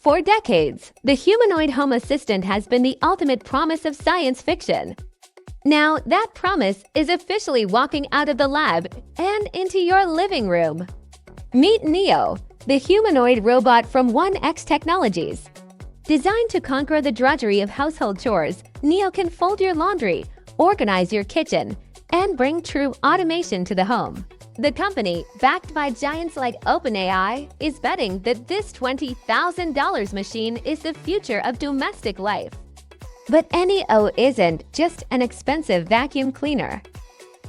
For decades, the humanoid home assistant has been the ultimate promise of science fiction. Now, that promise is officially walking out of the lab and into your living room. Meet Neo, the humanoid robot from 1X Technologies. Designed to conquer the drudgery of household chores, Neo can fold your laundry, organize your kitchen, and bring true automation to the home. The company, backed by giants like OpenAI, is betting that this $20,000 machine is the future of domestic life. But Neo isn't just an expensive vacuum cleaner.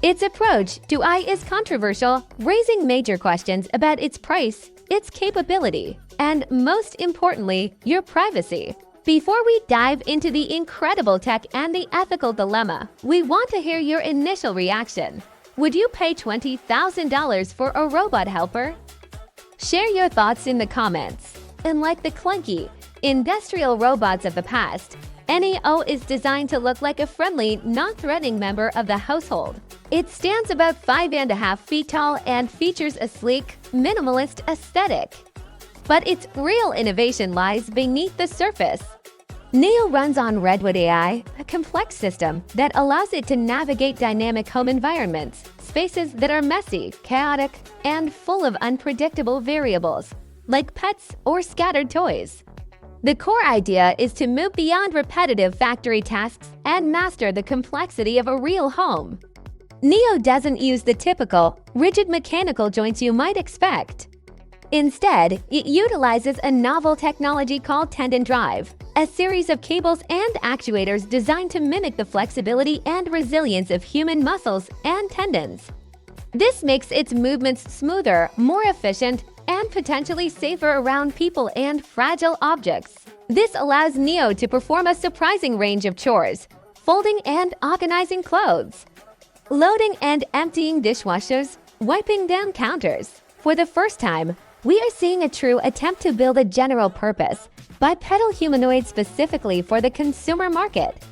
Its approach to AI is controversial, raising major questions about its price, its capability, and most importantly, your privacy. Before we dive into the incredible tech and the ethical dilemma, we want to hear your initial reaction. Would you pay $20,000 for a robot helper? Share your thoughts in the comments. Unlike the clunky, industrial robots of the past, Neo is designed to look like a friendly, non-threatening member of the household. It stands about 5.5 feet tall and features a sleek, minimalist aesthetic. But its real innovation lies beneath the surface. Neo runs on Redwood AI, a complex system that allows it to navigate dynamic home environments, spaces that are messy, chaotic, and full of unpredictable variables, like pets or scattered toys. The core idea is to move beyond repetitive factory tasks and master the complexity of a real home. Neo doesn't use the typical, rigid mechanical joints you might expect. Instead, it utilizes a novel technology called Tendon Drive, a series of cables and actuators designed to mimic the flexibility and resilience of human muscles and tendons. This makes its movements smoother, more efficient, and potentially safer around people and fragile objects. This allows Neo to perform a surprising range of chores, folding and organizing clothes, loading and emptying dishwashers, wiping down counters. For the first time, we are seeing a true attempt to build a general-purpose, bipedal humanoid specifically for the consumer market.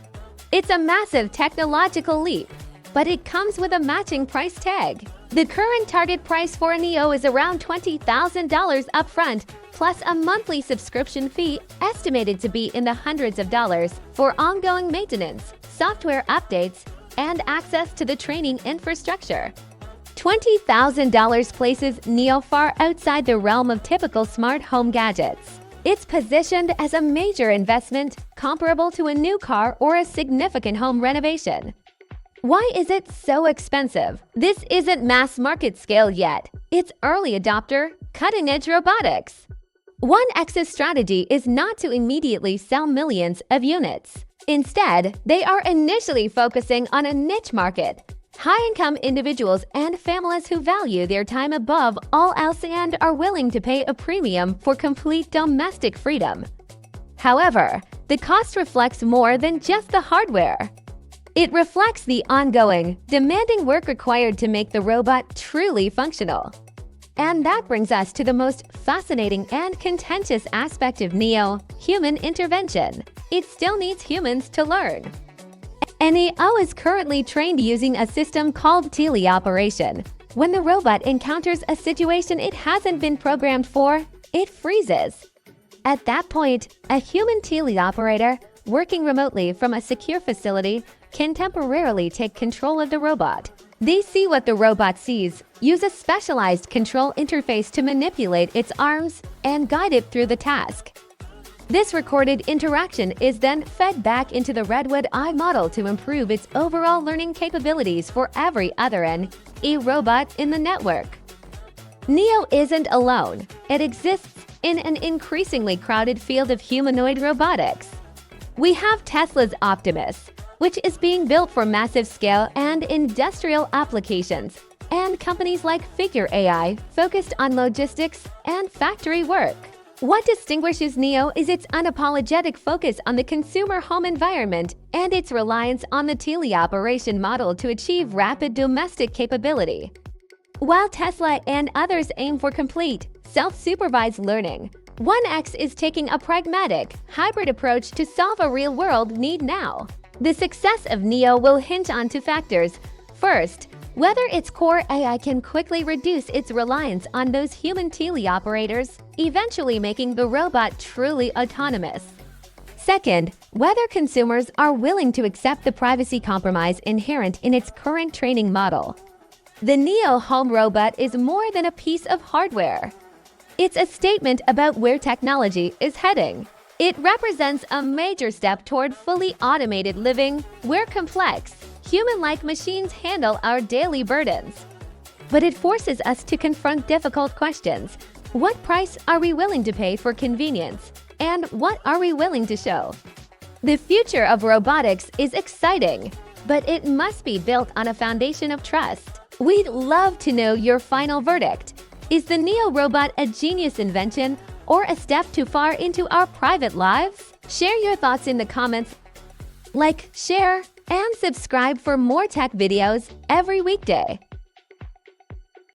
It's a massive technological leap, but it comes with a matching price tag. The current target price for a Neo is around $20,000 upfront, plus a monthly subscription fee estimated to be in the hundreds of dollars for ongoing maintenance, software updates, and access to the training infrastructure. $20,000 places Neo far outside the realm of typical smart home gadgets. It's positioned as a major investment comparable to a new car or a significant home renovation. Why is it so expensive? This isn't mass market scale yet. It's early adopter, cutting-edge robotics. 1X's strategy is not to immediately sell millions of units. Instead, they are initially focusing on a niche market, high-income individuals and families who value their time above all else and are willing to pay a premium for complete domestic freedom. However, the cost reflects more than just the hardware. It reflects the ongoing, demanding work required to make the robot truly functional. And that brings us to the most fascinating and contentious aspect of Neo: human intervention. It still needs humans to learn. Neo is currently trained using a system called teleoperation. When the robot encounters a situation it hasn't been programmed for, it freezes. At that point, a human teleoperator, working remotely from a secure facility, can temporarily take control of the robot. They see what the robot sees, use a specialized control interface to manipulate its arms, and guide it through the task. This recorded interaction is then fed back into the Redwood AI model to improve its overall learning capabilities for every other NE robot in the network. Neo isn't alone. It exists in an increasingly crowded field of humanoid robotics. We have Tesla's Optimus, which is being built for massive scale and industrial applications, and companies like Figure AI, focused on logistics and factory work. What distinguishes Neo is its unapologetic focus on the consumer home environment and its reliance on the teleoperation model to achieve rapid domestic capability. While Tesla and others aim for complete, self-supervised learning, 1X is taking a pragmatic, hybrid approach to solve a real-world need now. The success of Neo will hinge on two factors. First, Whether its core AI can quickly reduce its reliance on those human teleoperators, eventually making the robot truly autonomous. Second, whether consumers are willing to accept the privacy compromise inherent in its current training model. The Neo home robot is more than a piece of hardware. It's a statement about where technology is heading. It represents a major step toward fully automated living, where complex, human-like machines handle our daily burdens. But it forces us to confront difficult questions. What price are we willing to pay for convenience? And what are we willing to show? The future of robotics is exciting, but it must be built on a foundation of trust. We'd love to know your final verdict. Is the Neo robot a genius invention or a step too far into our private lives? Share your thoughts in the comments. Like, share, and subscribe for more tech videos every weekday.